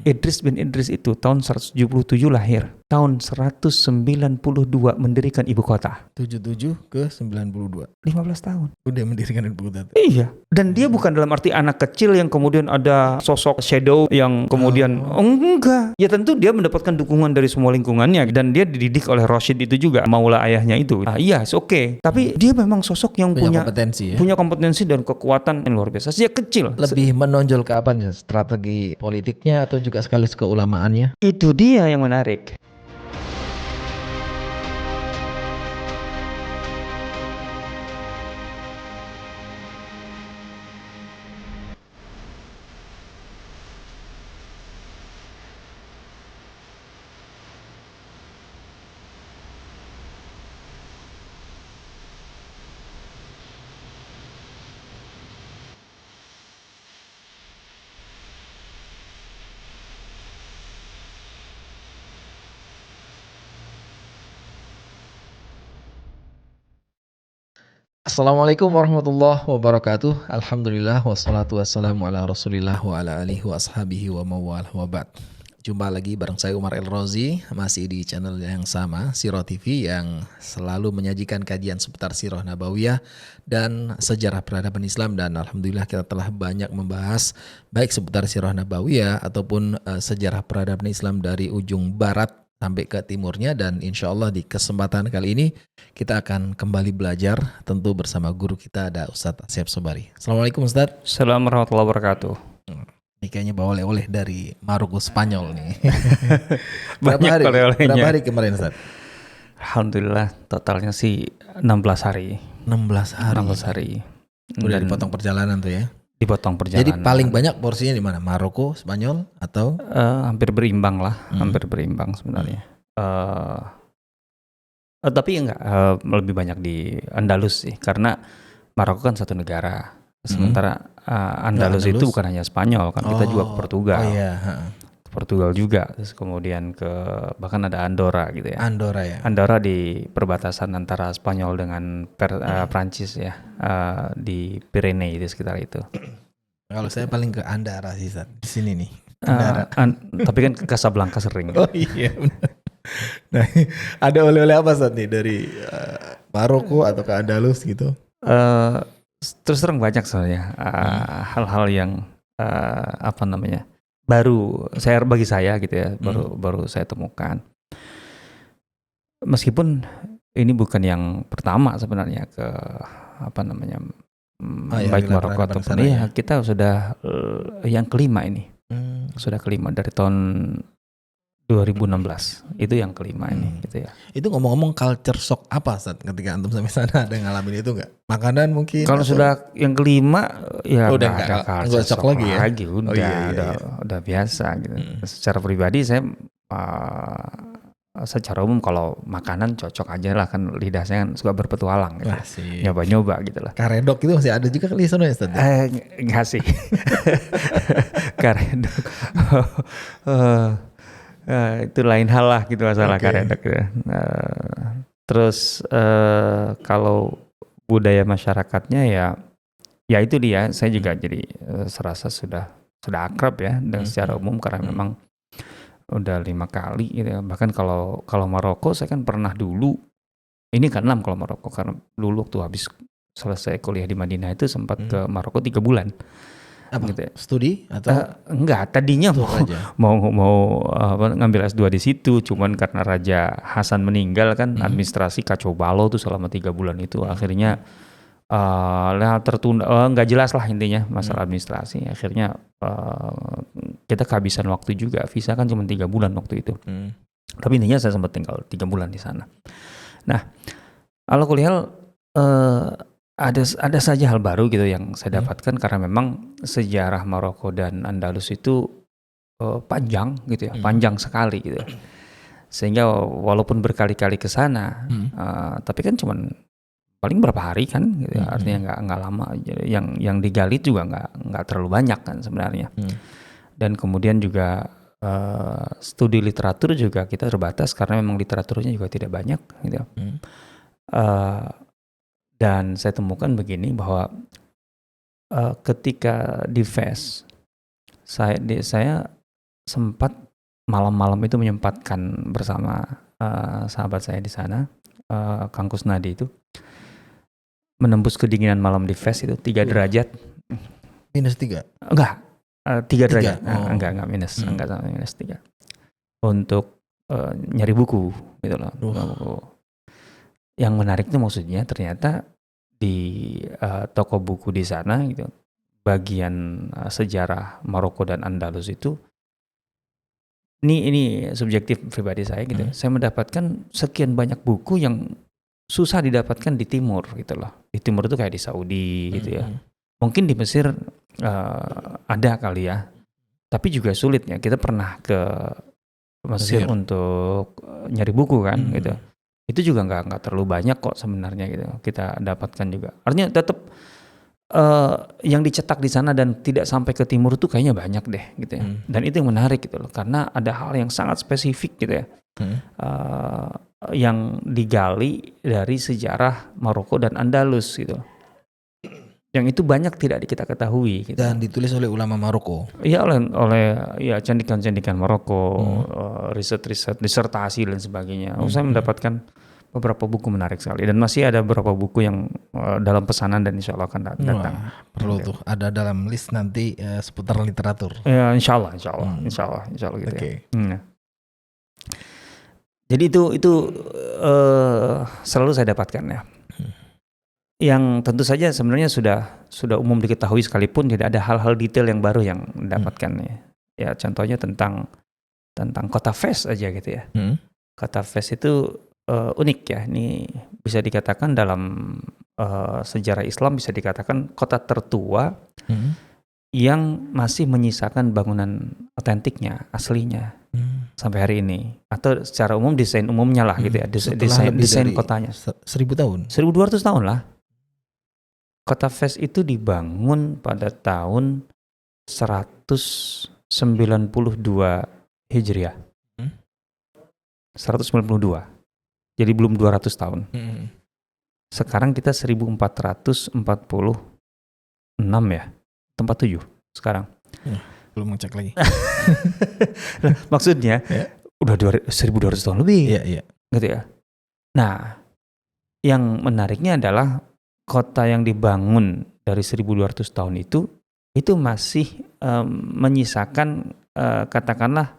Idris bin Idris itu tahun 177 lahir, tahun 192 mendirikan ibu kota. 77 ke 92. 15 tahun. Udah mendirikan ibu kota. Iya, dan dia bukan dalam arti anak kecil yang kemudian ada sosok shadow yang kemudian enggak. Ya tentu dia mendapatkan dukungan dari semua lingkungannya dan dia dididik oleh Rashid itu juga, maula ayahnya itu. Iya, oke. Tapi dia memang sosok yang punya kompetensi ya. Punya kompetensi dan kekuatan yang luar biasa. Sejak kecil. Lebih menonjol ke apa nih? Strategi politiknya atau juga sekaligus keulamaannya? Itu dia yang menarik. Assalamualaikum warahmatullahi wabarakatuh. Alhamdulillah wassalatu wassalamu ala rasulillah wa ala alihi wa ashabihi wa mawal wa ba'd. Jumpa lagi bareng saya Umar El Rozi, masih di channel yang sama, Sirah TV, yang selalu menyajikan kajian seputar Sirah Nabawiyah dan sejarah peradaban Islam. Dan alhamdulillah kita telah banyak membahas baik seputar Sirah Nabawiyah ataupun sejarah peradaban Islam dari ujung barat sampai ke timurnya. Dan insya Allah di kesempatan kali ini kita akan kembali belajar tentu bersama guru kita, ada Ustadz Asyaf Sobari. Assalamualaikum Ustadz. Assalamualaikum warahmatullahi wabarakatuh. Ini kayaknya bawa oleh-oleh dari Maroko Spanyol nih. Banyak oleh-olehnya. Berapa hari kemarin Ustadz? Alhamdulillah totalnya sih 16 hari. 16 hari. Udah dipotong perjalanan tuh ya? Dipotong perjalanan. Jadi paling banyak porsinya di mana? Maroko, Spanyol atau? Hampir berimbang lah, hampir berimbang sebenarnya. Tapi enggak, lebih banyak di Andalus sih, karena Maroko kan satu negara. Sementara Andalus itu bukan hanya Spanyol kan, kita juga ke Portugal. Oh iya. Portugal juga, terus kemudian ke bahkan ada Andorra gitu ya. Andorra ya. Andorra di perbatasan antara Spanyol dengan Prancis ya, di Pyrenees di sekitar itu. Kalau saya paling ke Andorra sih Ustaz, di sini nih. Tapi kan ke Casablanca sering. Oh iya. Nah, ada oleh-oleh apa Ustaz nih dari Maroko atau ke Andalus gitu? Terus terang banyak soalnya hal-hal yang baru bagi saya gitu ya, baru saya temukan. Meskipun ini bukan yang pertama sebenarnya ke baik Maroko ataupun ya, kita sudah yang kelima ini. Sudah kelima dari tahun 2016 itu yang kelima ini gitu ya. Itu ngomong-ngomong culture shock apa saat ketika antum sampai sana, ada ngalamin itu nggak? Makanan mungkin? Kalau sudah yang kelima ya udah nggak ada culture shock lagi ya? Udah biasa gitu. Secara pribadi saya secara umum kalau makanan cocok aja lah, kan lidah saya kan suka berpetualang gitu. Nyoba-nyoba gitu lah. Karedok itu masih ada juga kali sana ya Ustaz? Enggak sih. Karedok. Itu lain hal lah gitu masalah karedok gitu. Terus kalau budaya masyarakatnya ya itu dia, saya juga jadi serasa sudah akrab ya dengan secara umum, karena memang udah 5 kali gitu ya. Bahkan kalau Maroko saya kan pernah dulu, ini kan 6 kalau Maroko, karena dulu waktu habis selesai kuliah di Madinah itu sempat ke Maroko 3 bulan. Apa? Gitu ya. Studi atau? Enggak, tadinya mau ngambil S2 di situ, cuman karena Raja Hasan meninggal kan, administrasi kacau balau tuh selama 3 bulan itu. Akhirnya tertunda, nggak jelas lah intinya masalah administrasi. Akhirnya kita kehabisan waktu juga, visa kan cuma 3 bulan waktu itu. Tapi intinya saya sempat tinggal 3 bulan di sana. Nah, ala kulli hal ada saja hal baru gitu yang saya dapatkan, karena memang sejarah Maroko dan Andalus itu panjang gitu ya, panjang sekali gitu. Sehingga walaupun berkali-kali ke sana, tapi kan cuman paling berapa hari kan gitu ya, artinya nggak lama. Yang digali juga nggak terlalu banyak kan sebenarnya. Dan kemudian juga studi literatur juga kita terbatas, karena memang literaturnya juga tidak banyak gitu. Dan saya temukan begini, bahwa ketika di FES saya sempat malam-malam itu menyempatkan bersama sahabat saya di sana, Kang Kusnadi itu, menembus kedinginan malam di Fes itu 3 derajat. -3? Enggak, 3 3? derajat. Oh. Enggak minus, enggak sampai minus 3. Untuk nyari buku gitu loh. Buku. Yang menarik itu maksudnya ternyata di toko buku di sana gitu, bagian sejarah Maroko dan Andalus itu, ini subjektif pribadi saya gitu. Saya mendapatkan sekian banyak buku yang susah didapatkan di timur gitu loh. Di timur itu kayak di Saudi gitu ya. Mungkin di Mesir ada kali ya. Tapi juga sulit ya. Kita pernah ke Mesir untuk nyari buku kan gitu. Itu juga nggak terlalu banyak kok sebenarnya gitu. Kita dapatkan juga. Artinya tetap yang dicetak di sana dan tidak sampai ke timur itu kayaknya banyak deh gitu ya. Dan itu yang menarik gitu loh, karena ada hal yang sangat spesifik gitu ya, yang digali dari sejarah Maroko dan Andalus gitu. Yang itu banyak tidak kita ketahui gitu. Dan ditulis oleh ulama Maroko. Iya, oleh ya candikan-candikan Maroko, riset-riset, disertasi dan sebagainya. Saya mendapatkan beberapa buku menarik sekali, dan masih ada beberapa buku yang dalam pesanan dan insya Allah akan datang. Wah, perlu tuh ada dalam list nanti seputar literatur. Ya, insya Allah gitu Okay. ya. Jadi itu selalu saya dapatkan ya. Yang tentu saja sebenarnya sudah umum diketahui sekalipun tidak ada hal-hal detail yang baru yang mendapatkan ya. Ya contohnya tentang kota Fes aja gitu ya. Kota Fes itu unik ya. Ini bisa dikatakan dalam sejarah Islam bisa dikatakan kota tertua yang masih menyisakan bangunan otentiknya, aslinya sampai hari ini. Atau secara umum desain umumnya lah gitu ya. Desain kotanya. 1000 tahun? 1200 tahun lah. Kota Fes itu dibangun pada tahun 192 Hijriah. 192. Jadi belum 200 tahun. Sekarang kita 1446 ya. Tempat 7 sekarang. Belum ngecek lagi. Maksudnya udah 1200 tahun lebih. Iya. Gitu ya. Nah, yang menariknya adalah kota yang dibangun dari 1200 tahun itu masih menyisakan katakanlah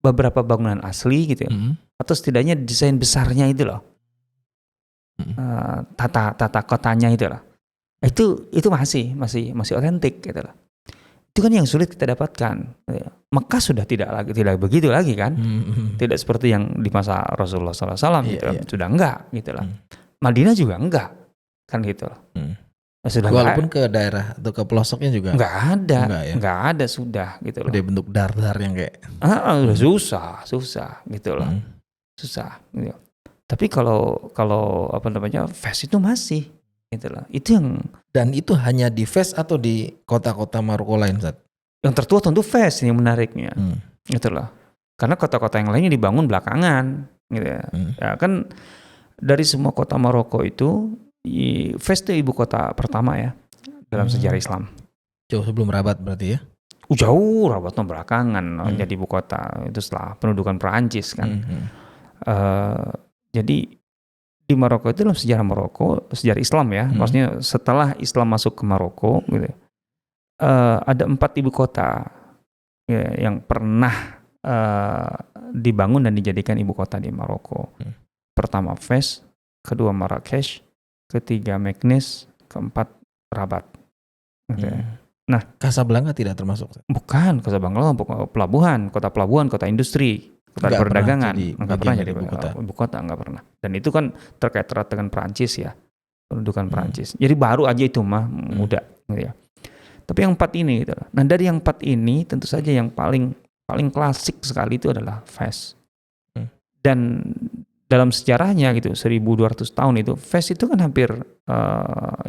beberapa bangunan asli gitu ya. Atau setidaknya desain besarnya itu loh. Tata kotanya itu loh. Itu masih otentik gitu loh. Itu kan yang sulit kita dapatkan. Mekah sudah tidak begitu lagi kan. Tidak seperti yang di masa Rasulullah SAW gitu. Sudah enggak gitu loh. Madinah juga enggak kan gitu loh. Sudah walaupun ke daerah atau ke pelosoknya juga enggak ada sudah gitu loh. Udah bentuk dar-dar yang kayak udah susah gitu loh. Susah gitu. Tapi kalau apa namanya Fes itu masih gitu loh. Itu yang, dan itu hanya di Fes atau di kota-kota Maroko lain, Zat? Yang tertua tentu Fes yang menariknya. Gitu loh. Karena kota-kota yang lainnya dibangun belakangan gitu ya. Ya kan dari semua kota Maroko itu Fes itu ibu kota pertama ya dalam sejarah Islam. Jauh sebelum Rabat berarti ya? Jauh, Rabatnya belakangan jadi ibu kota itu setelah pendudukan Perancis kan. Jadi di Maroko itu dalam sejarah Maroko, sejarah Islam ya, maksudnya setelah Islam masuk ke Maroko gitu, ada 4 ibu kota ya, yang pernah dibangun dan dijadikan ibu kota di Maroko. Pertama Fes, kedua Marrakesh, ketiga Meknes, keempat Rabat. Gitu. Nah, Casablanca tidak termasuk? Bukan, Casablanca pelabuhan, kota industri, kota perdagangan. Enggak pernah jadi ibu kota, enggak pernah. Dan itu kan terkait erat dengan Perancis ya, pendudukan Perancis. Jadi baru aja itu mah muda, gitu ya. Tapi yang 4 ini gitu. Nah, dari yang 4 ini tentu saja yang paling klasik sekali itu adalah Fes. Dan dalam sejarahnya gitu 1200 tahun itu Fes itu kan hampir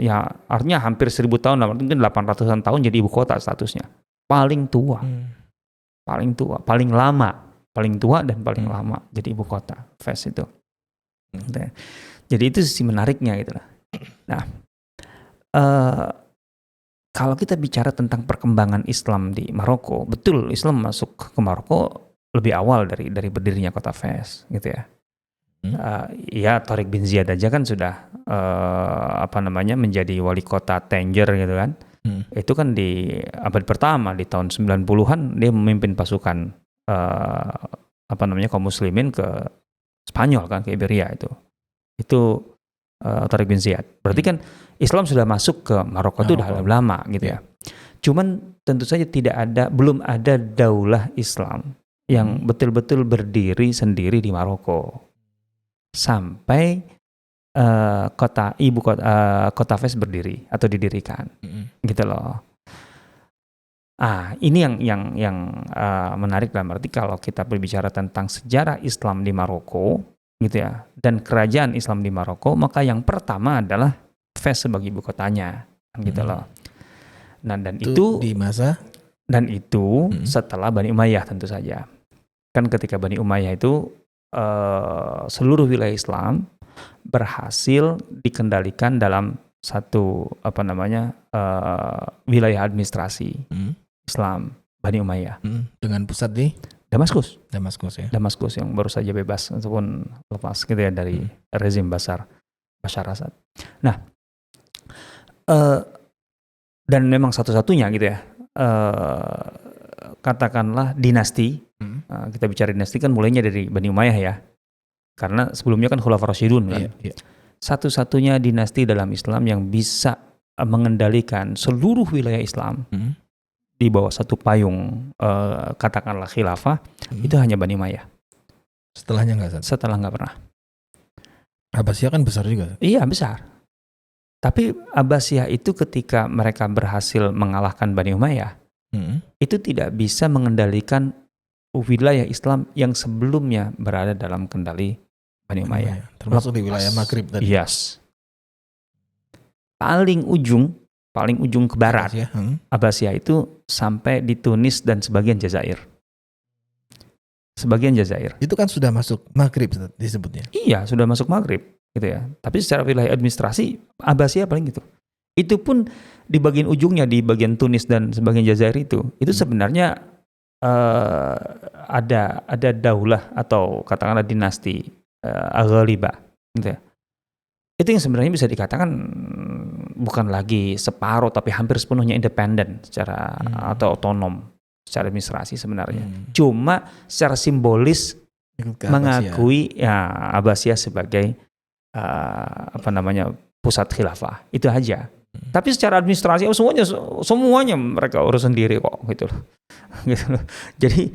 ya artinya hampir 1000 tahun, mungkin 800-an tahun jadi ibu kota statusnya. Paling tua. Paling lama, paling tua dan paling lama jadi ibu kota Fes itu. Jadi itu sisi menariknya gitu lah. Nah, kalau kita bicara tentang perkembangan Islam di Maroko, betul Islam masuk ke Maroko lebih awal dari berdirinya kota Fez, gitu ya. Ya Tariq bin Ziyad aja kan sudah menjadi wali kota Tanger gitu kan. Itu kan di abad pertama, di tahun 90-an dia memimpin pasukan kaum muslimin ke Spanyol kan, ke Iberia itu. Itu Tariq bin Ziyad. Berarti kan Islam sudah masuk ke Maroko itu udah lama gitu ya. Cuman tentu saja belum ada daulah Islam yang betul-betul berdiri sendiri di Maroko sampai kota Fez berdiri atau didirikan, gitu loh. Ini yang menarik dalam arti kalau kita berbicara tentang sejarah Islam di Maroko, gitu ya, dan kerajaan Islam di Maroko, maka yang pertama adalah Fez sebagai ibu kotanya, gitu loh. Nah, dan itu di masa setelah Bani Umayyah tentu saja. Kan ketika Bani Umayyah itu seluruh wilayah Islam berhasil dikendalikan dalam satu wilayah administrasi Islam Bani Umayyah dengan pusat di Damaskus ya. Damaskus yang baru saja bebas ataupun lepas gitu ya dari rezim Bashar Assad. Nah, dan memang satu-satunya gitu ya, katakanlah dinasti. Kita bicara dinasti kan mulainya dari Bani Umayyah ya, karena sebelumnya kan Khulafaur Rasyidun kan. Satu-satunya dinasti dalam Islam yang bisa mengendalikan seluruh wilayah Islam di bawah satu payung katakanlah khilafah, itu hanya Bani Umayyah. Setelahnya nggak? Setelah nggak pernah. Abbasiyah kan besar juga. Iya besar. Tapi Abbasiyah itu ketika mereka berhasil mengalahkan Bani Umayyah, itu tidak bisa mengendalikan wilayah Islam yang sebelumnya berada dalam kendali Bani Umayyah. Termasuk di wilayah Maghrib tadi. Yes. Paling ujung ke barat, Abbasiyah itu sampai di Tunis dan sebagian Jazair. Itu kan sudah masuk Maghrib disebutnya. Iya, sudah masuk Maghrib gitu ya. Tapi secara wilayah administrasi Abbasiyah paling gitu. Itu pun di bagian ujungnya, di bagian Tunis dan sebagian Jazair itu sebenarnya ada daulah atau katakanlah dinasti Aghalibah gitu ya. Itu yang sebenarnya bisa dikatakan bukan lagi separuh tapi hampir sepenuhnya independen secara atau otonom secara administrasi sebenarnya. Cuma secara simbolis mengakui Abbasiyah sebagai pusat khilafah. Itu aja. Tapi secara administrasi semuanya mereka urus sendiri kok gitu loh. Gitu loh. Jadi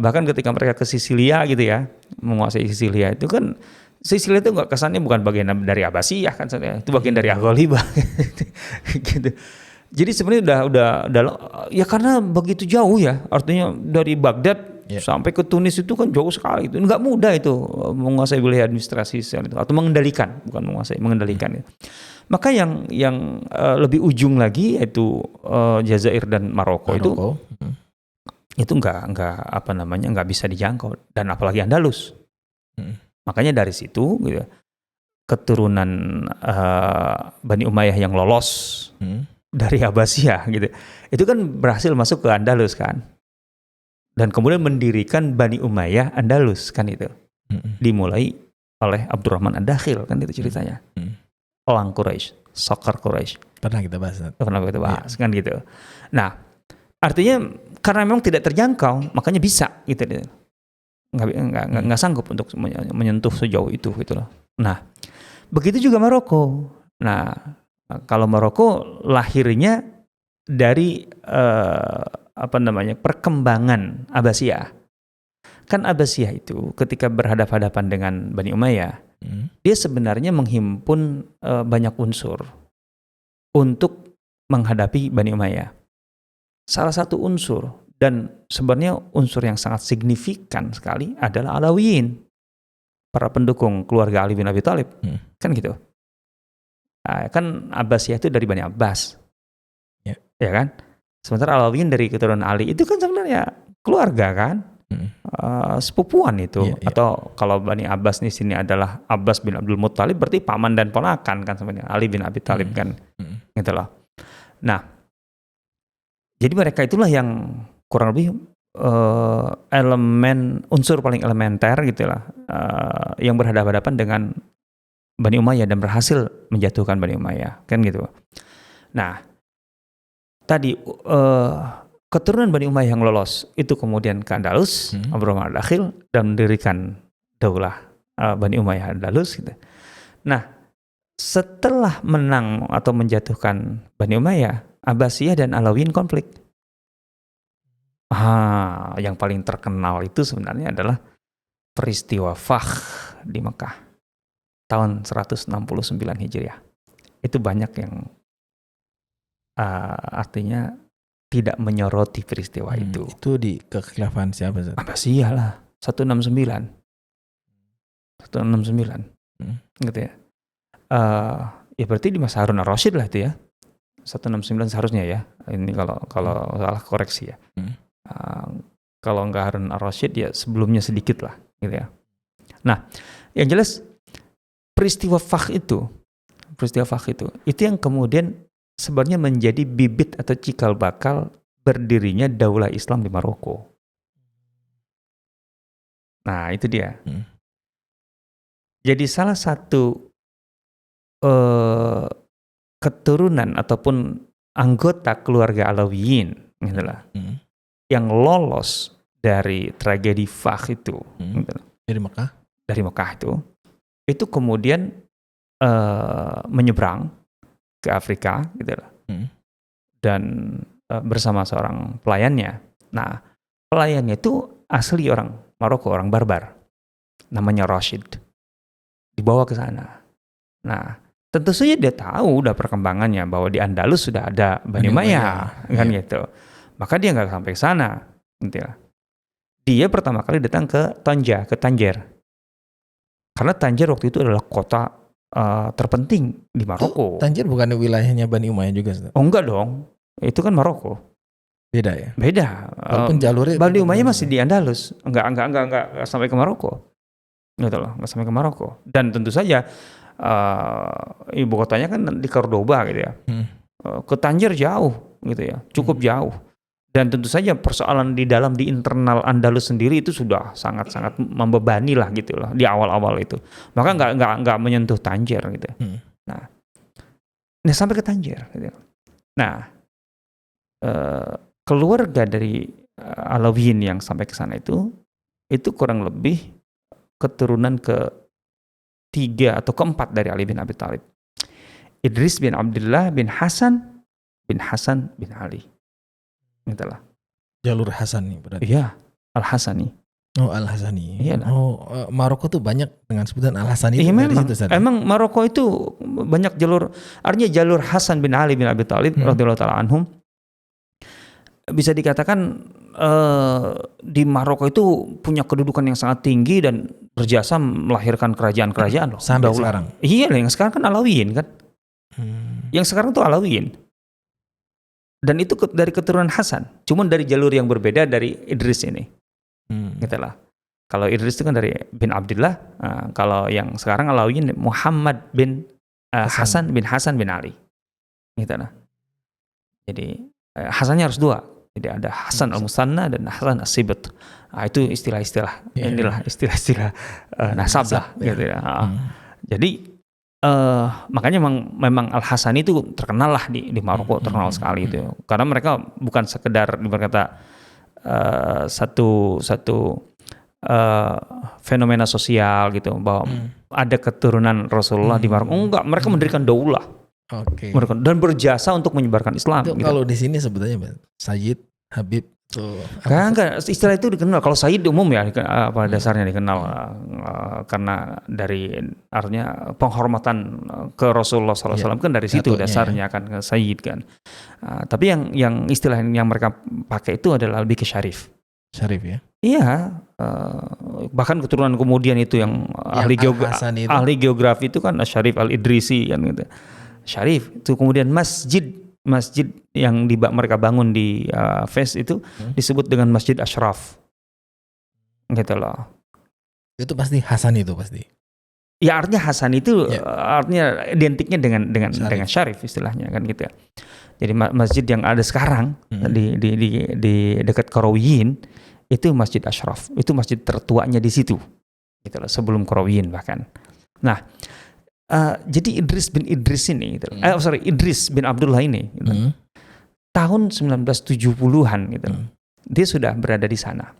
bahkan ketika mereka ke Sisilia gitu ya, menguasai Sisilia itu kan, Sisilia itu nggak, kesannya bukan bagian dari Abbasiyah kan, itu bagian dari Aghalibah gitu. Jadi sebenarnya udah ya karena begitu jauh ya, artinya dari Baghdad sampai ke Tunis itu kan jauh sekali, itu nggak mudah itu menguasai wilayah administrasi itu, atau mengendalikan, bukan menguasai, mengendalikan. Maka yang lebih ujung lagi yaitu Jazair dan Maroko. Itu nggak bisa dijangkau, dan apalagi Andalus. Makanya dari situ gitu, keturunan Bani Umayyah yang lolos dari Abbasiyah gitu, itu kan berhasil masuk ke Andalus kan, dan kemudian mendirikan Bani Umayyah Andalus kan, itu dimulai oleh Abdurrahman Ad-Dakhil kan, itu ceritanya. Elang Quraisy, Sokar Quraisy. Pernah kita bahas kan gitu. Nah, artinya karena memang tidak terjangkau, makanya bisa gitu. Nggak sanggup untuk menyentuh sejauh itu gitu loh. Nah, begitu juga Maroko. Nah, kalau Maroko lahirnya dari perkembangan Abbasiyah. Kan Abbasiyah itu ketika berhadapan-hadapan dengan Bani Umayyah, dia sebenarnya menghimpun banyak unsur untuk menghadapi Bani Umayyah. Salah satu unsur, dan sebenarnya unsur yang sangat signifikan sekali, adalah Alawiyin, para pendukung keluarga Ali bin Abi Thalib, kan gitu. Kan Abbasiyah itu dari Bani Abbas, ya kan. Sementara Alawiyin dari keturunan Ali, itu kan sebenarnya keluarga kan. Sepupuan itu, atau kalau Bani Abbas di sini adalah Abbas bin Abdul Muttalib, berarti paman dan ponakan kan sebenarnya, Ali bin Abi Thalib kan, gitu loh. Nah, jadi mereka itulah yang kurang lebih unsur paling elementer gitu lah, yang berhadapan-hadapan dengan Bani Umayyah dan berhasil menjatuhkan Bani Umayyah, kan gitu. Nah, tadi keturunan Bani Umayyah yang lolos itu kemudian ke Andalus, Abu Bakar Dakhil, dan mendirikan daulah Bani Umayyah Andalus gitu. Nah, setelah menang atau menjatuhkan Bani Umayyah, Abbasiyah dan Alawiyyin konflik. Yang paling terkenal itu sebenarnya adalah peristiwa Fakh di Mekah tahun 169 Hijriah. Itu banyak yang artinya tidak menyoroti peristiwa itu. Itu di kekhilafan siapa? Abbasiyah lah, 169. Gitu ya. Ya berarti di masa Harun ar-Rasyid lah itu ya. 169 seharusnya ya. Ini kalau salah koreksi ya. Kalau nggak Harun ar-Rasyid ya sebelumnya sedikit lah gitu ya. Nah, yang jelas peristiwa Fakh itu yang kemudian sebenarnya menjadi bibit atau cikal bakal berdirinya daulah Islam di Maroko. Nah, itu dia. Jadi salah satu keturunan ataupun anggota keluarga Alawiyyin gitulah, yang lolos dari tragedi Fakh itu dari Mekah itu kemudian menyeberang ke Afrika gitulah, dan bersama seorang pelayannya. Nah, pelayannya itu asli orang Maroko, orang Barbar, namanya Rashid, dibawa ke sana. Nah, tentu saja dia tahu udah perkembangannya bahwa di Andalus sudah ada Bani Umayyah, kan gitu. Maka dia nggak sampai ke sana, gitu ya. Dia pertama kali datang ke Tangier. Karena Tangier waktu itu adalah kota terpenting di Maroko. Tangier bukan wilayahnya Bani Umayyah juga? Oh enggak dong, itu kan Maroko. Beda ya? Beda. Walaupun jalurnya Bani Umayyah masih di Andalus, enggak sampai ke Maroko. Gitu loh, enggak sampai ke Maroko. Dan tentu saja ibu kotanya kan di Cordoba gitu ya. Ke Tangier jauh gitu ya, cukup jauh. Dan tentu saja persoalan di internal Andalus sendiri itu sudah sangat-sangat membebani lah gitu loh di awal-awal itu. Maka nggak menyentuh Tangier gitu. Nah sampai ke Tangier gitu. Nah, keluarga dari Alawiyyin yang sampai ke sana itu kurang lebih keturunan ke-3 atau ke-4 dari Ali bin Abi Thalib. Idris bin Abdullah bin Hasan bin Ali. Itulah. Jalur Hasan nih berarti. Iya, Al-Hasani. Oh, Al-Hasani. Iya. Maroko tuh banyak dengan sebutan Al-Hasani. Iya, memang Maroko itu banyak jalur, artinya jalur Hasan bin Ali bin Abi Thalib radhiyallahu taala anhum. Bisa dikatakan di Maroko itu punya kedudukan yang sangat tinggi dan berjasa melahirkan kerajaan-kerajaan loh. Sampai sekarang. Iya, yang sekarang kan Alawiyyin kan. Yang sekarang tuh Alawiyyin. Dan itu dari keturunan Hasan, cuman dari jalur yang berbeda dari Idris ini. Gitulah. Kalau Idris itu kan dari bin Abdullah, kalau yang sekarang Alawiyyin Muhammad bin Hasan bin Ali. Gitulah. Jadi Hasannya harus 2. Jadi ada Hasan al-Musanna dan Hasan as-Sibt. Itu istilah-istilah, inilah istilah-istilah nasab lah gitu ya. Jadi makanya memang Al-Hasani itu terkenal lah di Maroko, terkenal sekali itu. Karena mereka bukan sekedar berkata satu fenomena sosial gitu bahwa ada keturunan Rasulullah di Maroko. Enggak, mereka mendirikan daulah. Oke. Dan berjasa untuk menyebarkan Islam. Itu gitu. Kalau di sini sebutannya Sayyid, Habib. Enggak, istilah itu dikenal. Kalau Sayyid umum ya pada dasarnya dikenal karena dari artinya penghormatan ke Rasulullah SAW kan dari situ dasarnya kan ke Sayyid kan. Tapi yang istilah yang mereka pakai itu adalah lebih ke Syarif. Syarif ya? Iya, bahkan keturunan kemudian itu yang ahli geografi itu kan Syarif al-Idrisi kan gitu. Syarif itu kemudian masjid yang mereka bangun di Fes itu disebut dengan Masjid Ashraf gitu loh. Itu pasti Hasan itu pasti. Ya artinya Hasan itu Ya. artinya identiknya dengan Syarif. dengan Syarif istilahnya kan gitu ya. Jadi masjid yang ada sekarang di dekat Qarawiyyin itu Masjid Ashraf. Itu masjid tertuanya di situ. Gitu loh, sebelum Qarawiyyin bahkan. Nah, jadi Idris bin Idris ini gitu. Idris bin Abdullah ini gitu. Tahun 1970-an gitu. Dia sudah berada di sana.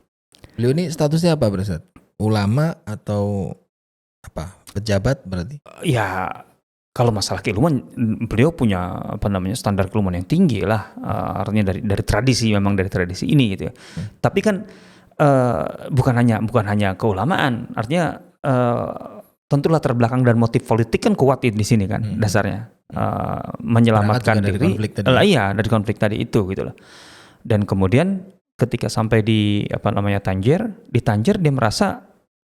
Beliau ini statusnya apa, Ustaz? Ulama atau apa? Pejabat berarti? Ya, kalau masalah keilmuan, beliau punya standar keilmuan yang tinggi lah. Artinya dari tradisi, memang dari tradisi ini gitu ya. Tapi kan bukan hanya keulamaan. Artinya tentu latar belakang dan motif politik kan kuat di sini kan dasarnya. Menyelamatkan diri. Dari konflik tadi itu gitu loh. Dan kemudian ketika sampai di Tanjir, di Tanjir dia merasa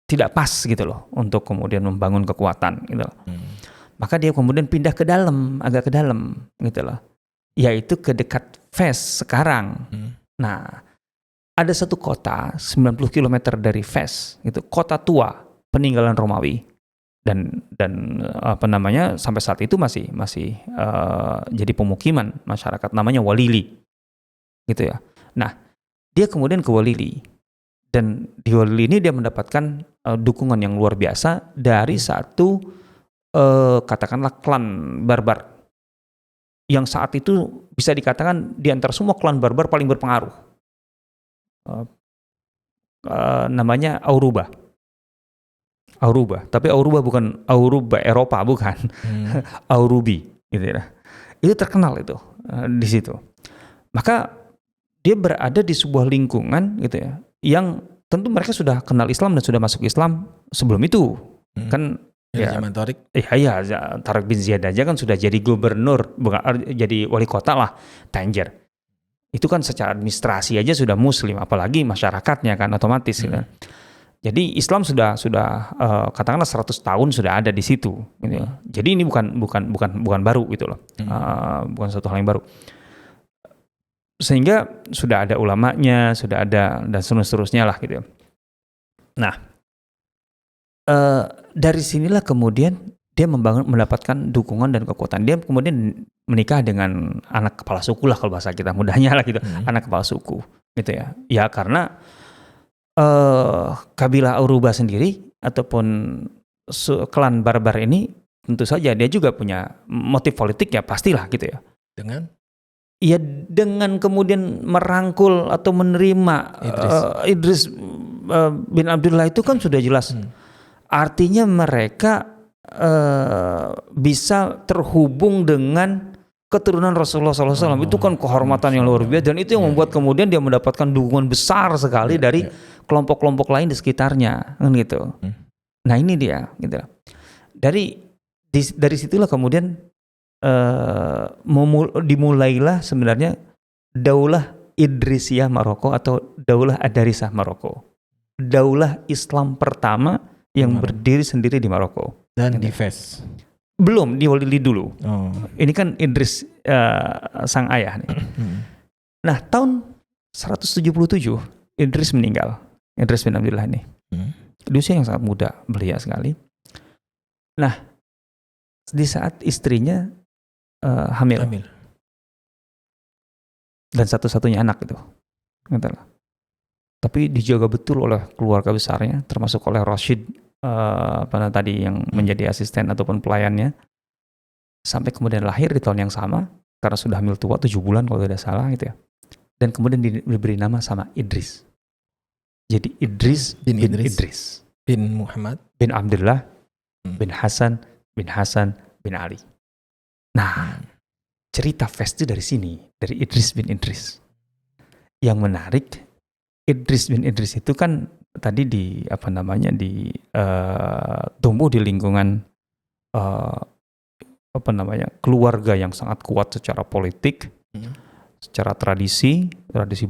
tidak pas gitu loh untuk kemudian membangun kekuatan gitu loh. Maka dia kemudian pindah ke dalam, agak ke dalam gitu loh. Yaitu ke dekat Fes sekarang. Nah, ada satu kota 90 km dari Fes, gitu, kota tua peninggalan Romawi. Dan sampai saat itu masih jadi pemukiman masyarakat, namanya Walili. Gitu ya. Nah, dia kemudian ke Walili. Dan di Walili ini dia mendapatkan dukungan yang luar biasa dari satu katakanlah klan barbar yang saat itu bisa dikatakan di antara semua klan barbar paling berpengaruh. Namanya Auruba. Tapi Auruba bukan Auruba Eropa, bukan. Aurubi gitu ya. Itu terkenal itu di situ. Maka dia berada di sebuah lingkungan gitu ya, yang tentu mereka sudah kenal Islam dan sudah masuk Islam sebelum itu. Kan zaman Tariq. Tariq bin Ziyad aja kan sudah jadi gubernur, bukan jadi wali kota lah Tanjir. Itu kan secara administrasi aja sudah muslim, apalagi masyarakatnya kan otomatis gitu. Jadi Islam sudah katakanlah 100 tahun sudah ada di situ gitu. Jadi ini bukan baru gitu loh. Bukan suatu hal yang baru. Sehingga sudah ada ulamanya, sudah ada dan seterusnya lah gitu. Nah, dari sinilah kemudian dia mendapatkan dukungan dan kekuatan. Dia kemudian menikah dengan anak kepala suku lah, kalau bahasa kita mudahnya lah gitu, anak kepala suku gitu ya. Ya karena kabilah Auruba sendiri ataupun klan barbar ini tentu saja dia juga punya motif politik ya, pastilah gitu ya. Dengan kemudian merangkul atau menerima Idris bin Abdullah itu kan sudah jelas. Artinya mereka bisa terhubung dengan keturunan Rasulullah SAW. Itu kan kehormatan yang luar biasa, dan itu yang membuat kemudian dia mendapatkan dukungan besar sekali dari kelompok-kelompok lain di sekitarnya, kan gitu. Nah ini dia, gitu. Dari situlah kemudian dimulailah sebenarnya Daulah Idrisiyah Maroko atau Daulah Adarisah Maroko. Daulah Islam pertama yang berdiri sendiri di Maroko. Dan di Fes? Belum, di Walili dulu. Ini kan Idris sang ayah nih. Nah, tahun 177 Idris meninggal. Idris bin Abdullah ini. Di usia yang sangat muda, belia sekali. Nah, di saat istrinya hamil. Dan satu-satunya anak itu. Tapi dijaga betul oleh keluarga besarnya, termasuk oleh Rashid tadi yang menjadi asisten ataupun pelayannya, sampai kemudian lahir di tahun yang sama karena sudah hamil tua 7 bulan kalau tidak salah gitu ya. Dan kemudian diberi nama sama Idris. Jadi Idris bin Idris bin Muhammad bin Abdullah bin Hasan bin Ali. Nah, cerita Fes itu dari sini, dari Idris bin Idris. Yang menarik, Idris bin Idris itu kan tadi tumbuh di lingkungan keluarga yang sangat kuat secara politik, secara tradisi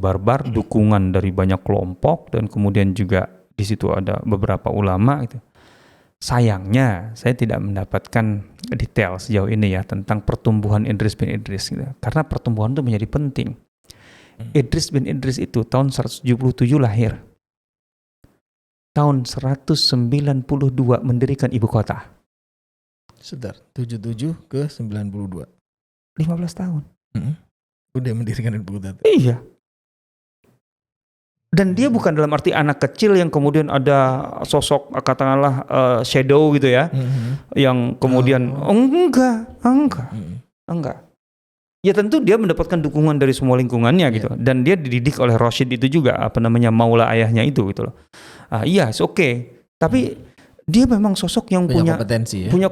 barbar, dukungan dari banyak kelompok, dan kemudian juga di situ ada beberapa ulama gitu. Sayangnya saya tidak mendapatkan detail sejauh ini ya tentang pertumbuhan Idris bin Idris gitu. Karena pertumbuhan itu menjadi penting. Idris bin Idris itu tahun 177 lahir. tahun 192 mendirikan ibu kota. Sebentar, 77 ke 92. 15 tahun. Udah mendirikan ibu kota. Iya. Dan dia bukan dalam arti anak kecil yang kemudian ada sosok katakanlah shadow gitu ya, yang kemudian enggak. Ya tentu dia mendapatkan dukungan dari semua lingkungannya gitu, dan dia dididik oleh Rashid itu juga, maula ayahnya itu gitu loh. Iya, it's okay. Tapi dia memang sosok yang punya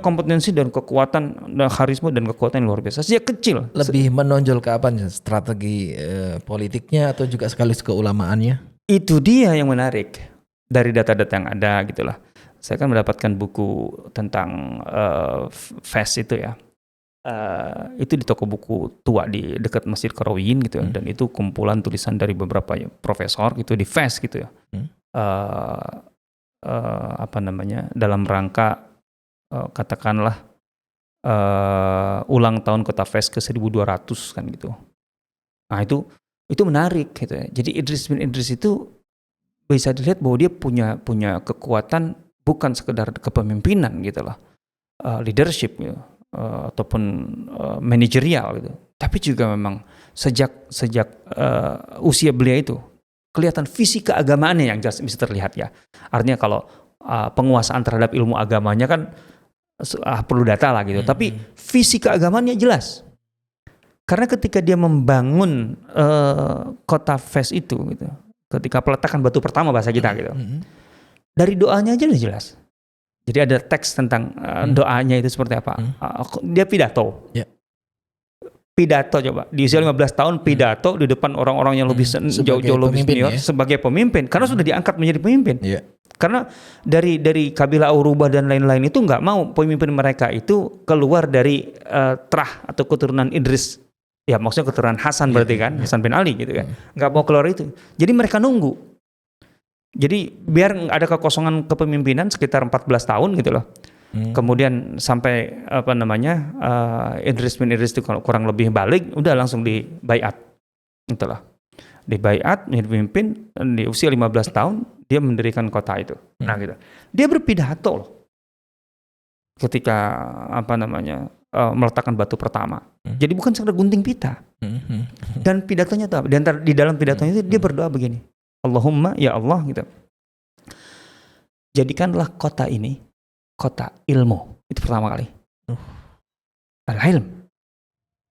kompetensi dan kekuatan dan karisma dan kekuatan yang luar biasa sejak kecil. Lebih menonjol ke apa? Strategi politiknya atau juga sekaligus keulamaannya? Itu dia yang menarik dari data-data yang ada gitulah. Saya kan mendapatkan buku tentang Fez itu ya. Itu di toko buku tua di dekat Masjid Qarawiyyin gitu ya. Dan itu kumpulan tulisan dari beberapa profesor gitu di Fez gitu ya. Dalam rangka katakanlah ulang tahun kota Fez ke 1200 kan gitu. Nah itu menarik gitu ya. Jadi Idris bin Idris itu bisa dilihat bahwa dia punya kekuatan bukan sekedar kepemimpinan gitu loh, leadership gitu, ataupun manajerial gitu. Tapi juga memang sejak usia beliau itu kelihatan visi keagamaannya yang jelas bisa terlihat ya. Artinya kalau penguasaan terhadap ilmu agamanya kan perlu data lah gitu. Tapi visi keagamaannya jelas. Karena ketika dia membangun kota Fez itu gitu, ketika peletakan batu pertama bahasa kita gitu, dari doanya aja udah jelas. Jadi ada teks tentang doanya itu seperti apa. Dia pidato. Pidato coba di usia 15 tahun pidato di depan orang-orang yang lebih jauh lebih senior sebagai pemimpin karena sudah diangkat menjadi pemimpin. Karena dari kabilah Aurubah dan lain-lain itu nggak mau pemimpin mereka itu keluar dari terah atau keturunan Idris. Ya maksudnya keturunan Hasan berarti kan, Hasan bin Ali gitu kan. Nggak mau keluar itu. Jadi mereka nunggu. Jadi biar ada kekosongan kepemimpinan sekitar 14 tahun gitu loh. Kemudian sampai Idris bin Idris itu kurang lebih balik, udah langsung di baiat. Itulah. Di baiat menjadi pemimpin di usia 15 tahun dia mendirikan kota itu. Nah gitu. Dia berpidato loh. Ketika meletakkan batu pertama. Jadi bukan sekedar gunting pita. Dan pidatonya itu apa? Di dalam pidatonya itu dia berdoa begini. Allahumma ya Allah gitu. Jadikanlah kota ini kota ilmu. Itu pertama kali. Al-ilm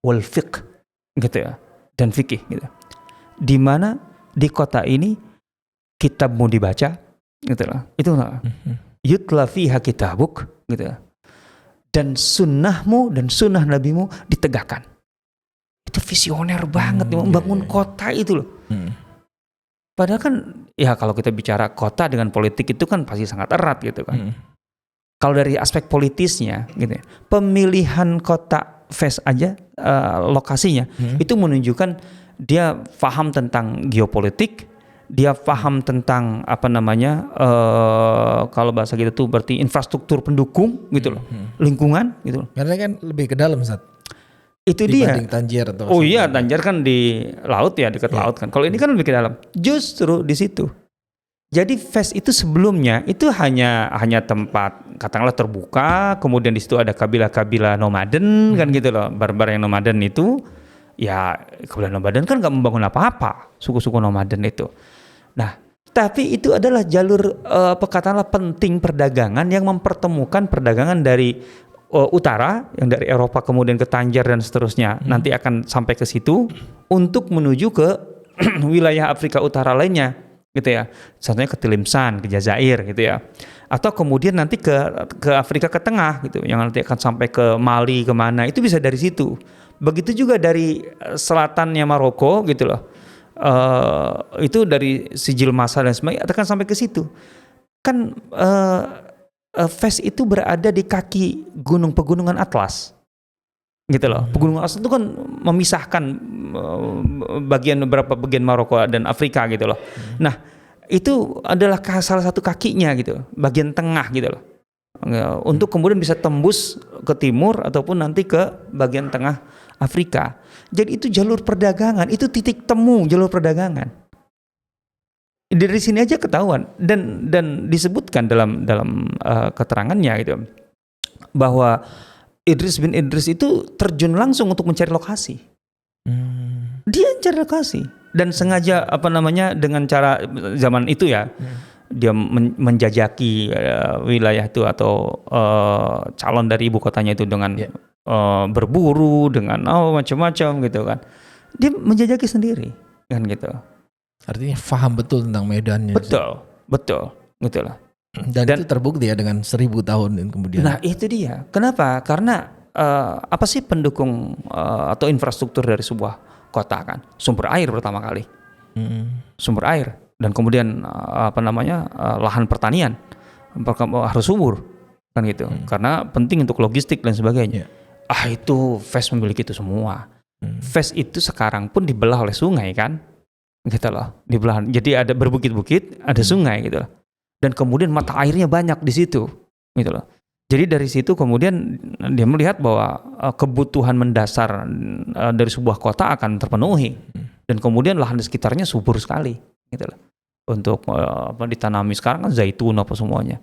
wal fiqh gitu ya. Dan fikih gitu. Di mana di kota ini kitabmu dibaca gitu lah. Itu yutla fiha kitabuk gitu ya. Dan sunnahmu dan sunnah nabimu ditegakkan. Itu visioner banget membangun kota itu loh. Padahal kan ya kalau kita bicara kota dengan politik itu kan pasti sangat erat gitu kan. Kalau dari aspek politisnya gitu ya, pemilihan kota Fez aja lokasinya itu menunjukkan dia paham tentang geopolitik, dia paham tentang kalau bahasa kita tuh berarti infrastruktur pendukung gitu loh, lingkungan gitu loh. Karena kan lebih ke dalam Ustaz. Itu dia. Tanjir atau Tanjir kan di laut ya, dekat laut kan. Kalau ini kan lebih ke dalam. Justru di situ. Jadi Fez itu sebelumnya itu hanya tempat katakanlah terbuka, kemudian di situ ada kabilah-kabilah nomaden kan gitu loh. Barbar yang nomaden itu ya kabilah nomaden kan nggak membangun apa-apa, suku-suku nomaden itu. Nah, tapi itu adalah jalur katakanlah penting perdagangan yang mempertemukan perdagangan dari utara yang dari Eropa kemudian ke Tanjir dan seterusnya nanti akan sampai ke situ untuk menuju ke wilayah Afrika Utara lainnya gitu ya, contohnya ke Tilimsan, ke Jazair gitu ya, atau kemudian nanti ke Afrika ke tengah gitu yang nanti akan sampai ke Mali kemana itu bisa dari situ. Begitu juga dari selatannya Maroko gitu loh, itu dari Sijil Masa dan sebagainya akan sampai ke situ kan. Fez itu berada di kaki pegunungan Atlas gitu loh. Pegunungan Atlas itu kan memisahkan beberapa bagian Maroko dan Afrika gitu loh. Nah itu adalah salah satu kakinya gitu, bagian tengah gitu loh, untuk kemudian bisa tembus ke timur ataupun nanti ke bagian tengah Afrika. Jadi itu jalur perdagangan, itu titik temu jalur perdagangan. Dari sini aja ketahuan dan disebutkan dalam keterangannya gitu bahwa Idris bin Idris itu terjun langsung untuk mencari lokasi. Dia mencari lokasi dan sengaja dengan cara zaman itu ya. Dia menjajaki wilayah itu atau calon dari ibu kotanya itu dengan berburu, dengan macam-macam gitu kan. Dia menjajaki sendiri kan gitu. Artinya paham betul tentang medannya. Betul gitu lah. Dan itu terbukti ya dengan 1000 tahun kemudian. Nah itu dia. Kenapa? Karena apa sih pendukung atau infrastruktur dari sebuah kota kan? Sumber air pertama kali. Sumber air. Dan kemudian lahan pertanian harus subur kan gitu. Karena penting untuk logistik dan sebagainya. Itu Fez memiliki itu semua. Fez itu sekarang pun dibelah oleh sungai kan, gitu loh. Dibelah. Jadi ada berbukit-bukit, ada sungai gitu loh. Dan kemudian mata airnya banyak di situ, gitu loh. Jadi dari situ kemudian dia melihat bahwa kebutuhan mendasar dari sebuah kota akan terpenuhi. Dan kemudian lahan di sekitarnya subur sekali, gitu loh. Untuk ditanami sekarang kan zaitun apa semuanya.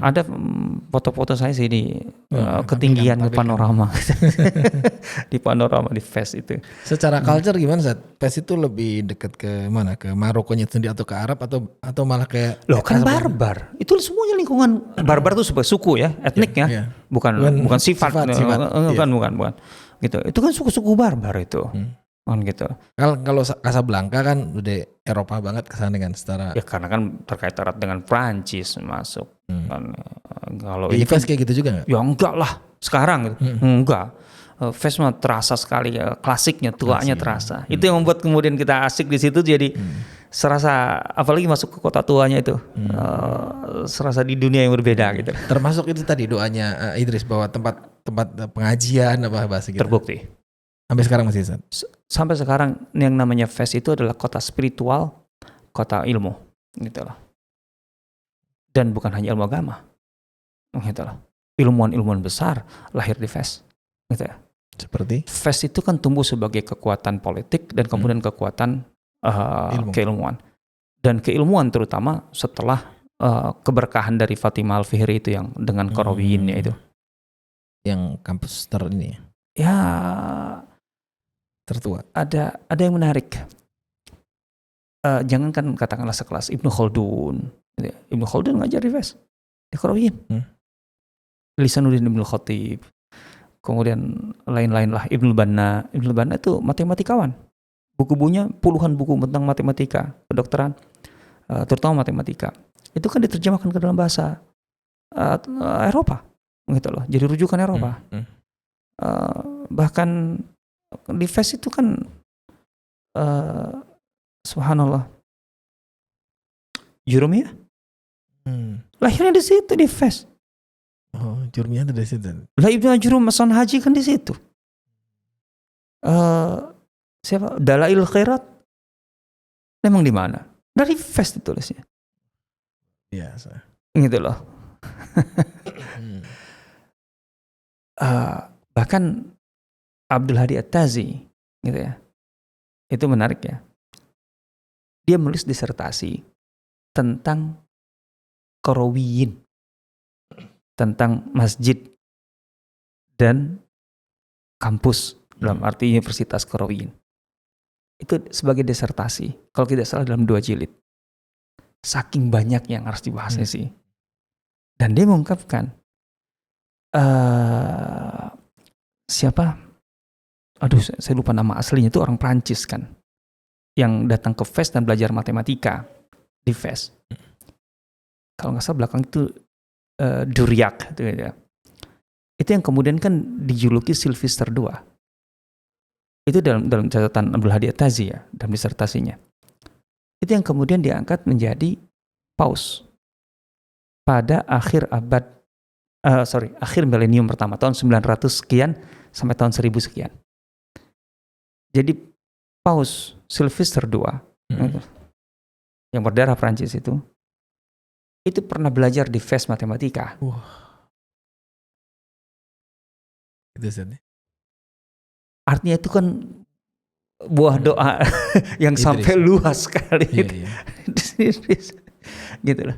Ada foto-foto saya sih di ketinggian panorama di panorama di Fez itu. Secara culture gimana Zat? Fez itu lebih dekat ke mana? Ke Marokonya sendiri atau ke Arab atau malah kayak kan barbar. Itu semuanya lingkungan barbar itu sebuah suku ya, etnik ya. Bukan sifat. Bukan. Gitu. Itu kan suku-suku barbar itu. Gitu. Kalau Casablanca kan udah Eropa banget kesana kan setara. Ya karena kan terkait erat dengan Prancis masuk. Kan, kalau ini Fez kayak gitu juga nggak? Ya enggak lah sekarang enggak. Fez mah terasa sekali ya, klasiknya, tuanya terasa. Itu yang membuat kemudian kita asik di situ jadi serasa apalagi masuk ke kota tuanya itu serasa di dunia yang berbeda gitu. Termasuk itu tadi doanya Idris bahwa tempat pengajian apa bahasa gitu. Terbukti. Sampai sekarang masih Zat? Sampai sekarang yang namanya Fez itu adalah kota spiritual, kota ilmu, gitu loh. Dan bukan hanya ilmu agama, gitu loh. Ilmuwan-ilmuwan besar lahir di Fez, gitu ya. Seperti? Fez itu kan tumbuh sebagai kekuatan politik dan kemudian kekuatan keilmuan. Dan keilmuan terutama setelah keberkahan dari Fatimah Al-Fihri itu yang dengan Qarawiyinnya itu. Yang kampus ini ya. Tertua. Ada yang menarik. Jangankan katakanlah sekelas Ibnu Khaldun. Ibnu Khaldun ngajar di Fez, di Qarawiyyin. Lisanuddin Ibnu Khatib. Kemudian lain-lain lah. Ibnu Banna itu matematikawan. Buku-bukunya puluhan buku tentang matematika, kedokteran, terutama matematika. Itu kan diterjemahkan ke dalam bahasa Eropa, gitu loh. Jadi rujukan Eropa. Bahkan di Fez itu kan subhanallah Jurumiyah lahirnya di situ di Fez. Jurumiyah itu dari situ. Lah Ibnu Jurum Masan Haji kan di situ. Siapa? Dalail Khairat memang di mana? Dari Fez ditulisnya. Biasa. Gitu loh. Bahkan Abdul Hadi At-Tazi gitu ya. Itu menarik ya. Dia menulis disertasi tentang Qarawiyyin, tentang masjid dan kampus dalam arti Universitas Qarawiyyin. Itu sebagai disertasi, kalau tidak salah dalam 2 jilid. Saking banyak yang harus dibahasnya sih. Dan dia mengungkapkan siapa? Aduh, saya lupa nama aslinya, itu orang Prancis kan, yang datang ke Fez dan belajar matematika di Fez. Kalau nggak salah belakang itu Duriak, gitu ya. Itu yang kemudian kan dijuluki Sylvester II. Itu dalam catatan Abdul Hadi At-Tazi ya, dalam disertasinya. Itu yang kemudian diangkat menjadi paus pada akhir milenium pertama, tahun 900 sekian sampai tahun 1000 sekian. Jadi Paus Sylvester II yang berdarah Prancis itu pernah belajar di Fez matematika. Itu saja. Artinya itu kan buah doa yang sampai luas sekali. Iya. gitu loh.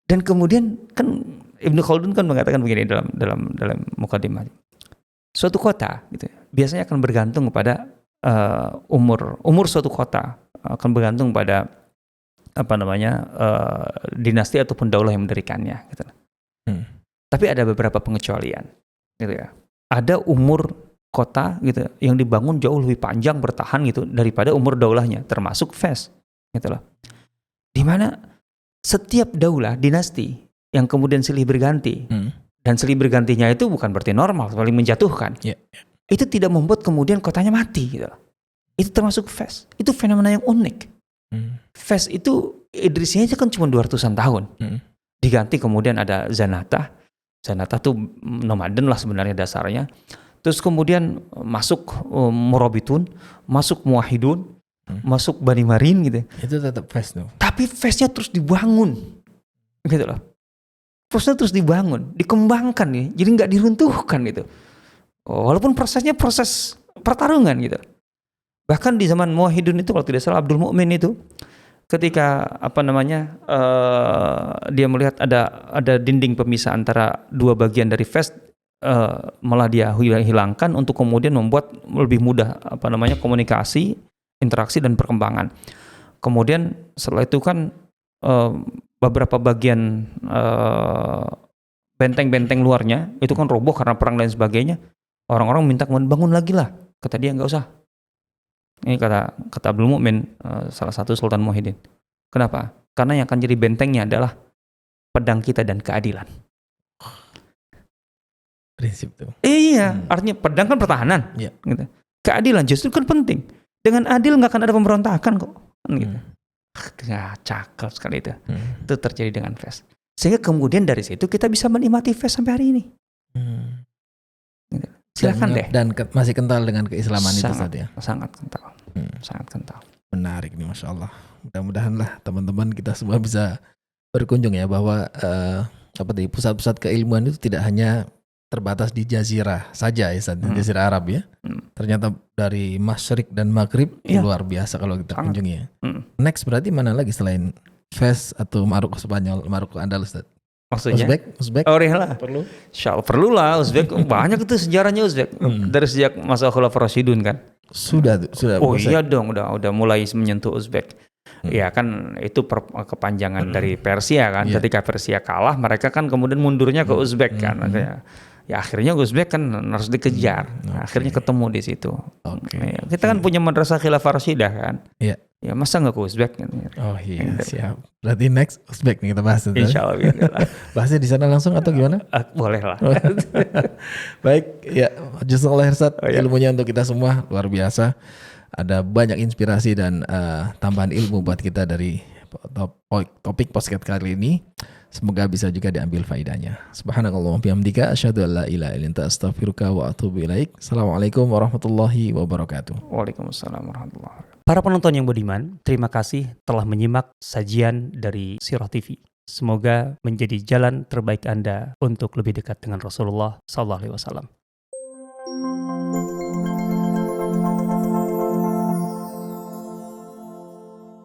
Dan kemudian kan Ibnu Khaldun kan mengatakan begini dalam mukadimah. Suatu kota gitu biasanya akan bergantung pada umur suatu kota akan bergantung pada dinasti ataupun daulah yang mendirikannya gitu. Tapi ada beberapa pengecualian gitu ya. Ada umur kota gitu yang dibangun jauh lebih panjang bertahan gitu daripada umur daulahnya, termasuk Fes gitu loh. Di mana setiap daulah dinasti yang kemudian silih berganti dan silih bergantinya itu bukan berarti normal, paling menjatuhkan. Itu tidak membuat kemudian kotanya mati gitu loh. Itu termasuk Fes. Itu fenomena yang unik. Fes itu Idrisiyah kan cuma 200-an tahun. Diganti kemudian ada Zanata. Zanata tuh nomaden lah sebenarnya dasarnya. Terus kemudian masuk Murabitun, masuk Muwahhidun, masuk Bani Marin gitu. Itu tetap Fes tuh. Tapi Fesnya terus dibangun. Gitu loh. Fesnya terus dibangun, dikembangkan nih. Jadi nggak diruntuhkan gitu. Walaupun prosesnya proses pertarungan gitu. Bahkan di zaman Muwahhidun itu kalau tidak salah Abdul Mukmin itu ketika dia melihat ada dinding pemisah antara dua bagian dari Fes, malah dia hilangkan untuk kemudian membuat lebih mudah komunikasi, interaksi dan perkembangan. Kemudian setelah itu kan beberapa bagian benteng-benteng luarnya itu kan roboh karena perang dan sebagainya. Orang-orang minta bangun lagi lah. Kata dia nggak usah. Ini kata Abdul Mukmin, salah satu Sultan Muwahhidin. Kenapa? Karena yang akan jadi bentengnya adalah pedang kita dan keadilan. Prinsip tuh. Iya, artinya pedang kan pertahanan. Gitu. Keadilan justru kan penting. Dengan adil nggak akan ada pemberontakan kok. Gitu. Ya, cakep sekali itu. Itu terjadi dengan Fes. Sehingga kemudian dari situ kita bisa menikmati Fes sampai hari ini. Gitu. Silakan deh. Dan masih kental dengan keislaman itu tadi ya. Sangat kental. Sangat kental. Menarik nih, Masya Allah. Mudah-mudahan lah teman-teman kita semua bisa berkunjung ya bahwa pusat-pusat keilmuan itu tidak hanya terbatas di Jazirah saja ya, di Jazirah Arab ya. Ternyata dari Masyriq dan Maghrib luar biasa kalau kita kunjungi ya. Next berarti mana lagi selain Fes atau Maroko Spanyol, Maroko Andalus? Maksudnya? Uzbek? Oh lah. Perlu? Perlu lah Uzbek. Banyak itu sejarahnya Uzbek. Dari sejak masa Khulafaur Rasyidun kan. Sudah. Oh iya dong, udah mulai menyentuh Uzbek. Ya kan itu kepanjangan dari Persia kan. Ketika Persia kalah, mereka kan kemudian mundurnya ke Uzbek kan. Ya akhirnya Uzbek kan harus dikejar. Akhirnya ketemu di situ. Kita kan punya madrasah Khilafah Rasyidah kan. Iya. Ya masa nggak ke Uzbek kan? Oh iya siap. Berarti next Uzbek nih kita bahas. Insya Allah. Bahasnya di sana langsung atau gimana? Boleh lah. Baik ya, jazakallahu khairan, ilmunya untuk kita semua luar biasa. Ada banyak inspirasi dan tambahan ilmu buat kita dari topik podcast kali ini. Semoga bisa juga diambil faidahnya. Subhanakallahumma bihamdika asyhadu an la ilaha illa anta astaghfiruka wa atubu ilaik. Assalamualaikum warahmatullahi wabarakatuh. Waalaikumsalam warahmatullahi wabarakatuh. Para penonton yang budiman, terima kasih telah menyimak sajian dari Sirah TV. Semoga menjadi jalan terbaik Anda untuk lebih dekat dengan Rasulullah sallallahu alaihi wasallam.